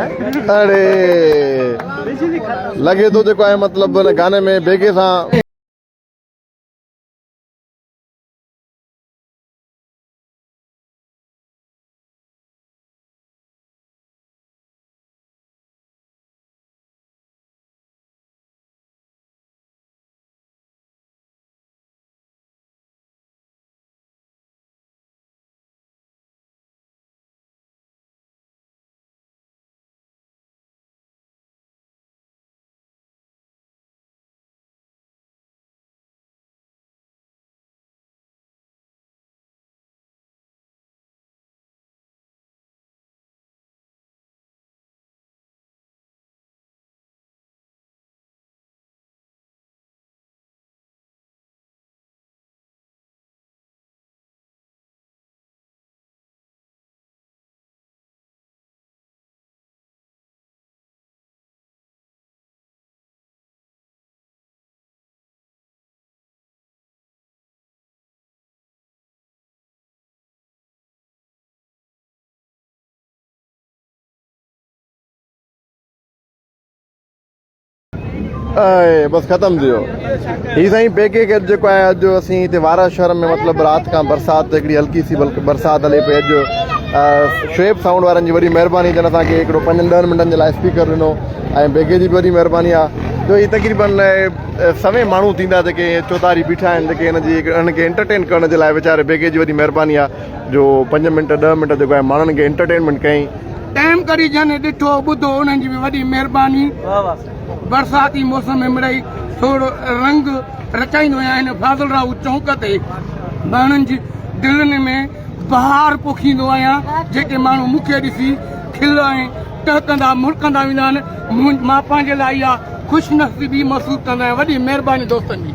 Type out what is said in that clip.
अरे लगे तो जेको आहे मतलब गाने में बेगे सां बस ख़त्म थियो ही साईं बेगे के जेको आहे अॼु असीं हिते वारा शहर में मतलब रात खां बरसात हिकिड़ी हल्की सी बरसात हले पई अॼु शुएब साउंड वारनि जी वॾी महिरबानी जन असांखे हिकिड़ो 5-10 मिंटनि जे लाइ स्पीकर ॾिनो ऐं बेगे जी बि वॾी महिरबानी आहे जो ही तक़रीबन सवे माण्हू थींदा जेके चौधारी बीठा आहिनि जेके हिनखे एंटरटेन करण जे लाइ वीचारे बेगे जी वॾी महिरबानी आहे जो 5 मिंट 10 मिंट जेको आहे माण्हुनि खे एंटरटेनमेंट कयईं टाइम करी जन ॾिठो ॿुधो उन्हनि जी बि वॾी महिरबानी बरसाती मौसम में मिड़ई थोरो रंग रचाईंदो आहियां हिन फाज़ल राव चौंक ते माण्हुनि जी दिलनि में बहार पोखींदो आहियां जेके माण्हू मूंखे ॾिसी खिल ऐं टहकंदा मुड़कंदा वेंदा आहिनि मां पंहिंजे लाइ इहा ख़ुशि नसीबी महसूसु कंदो आहियां वॾी महिरबानी दोस्तनि जी।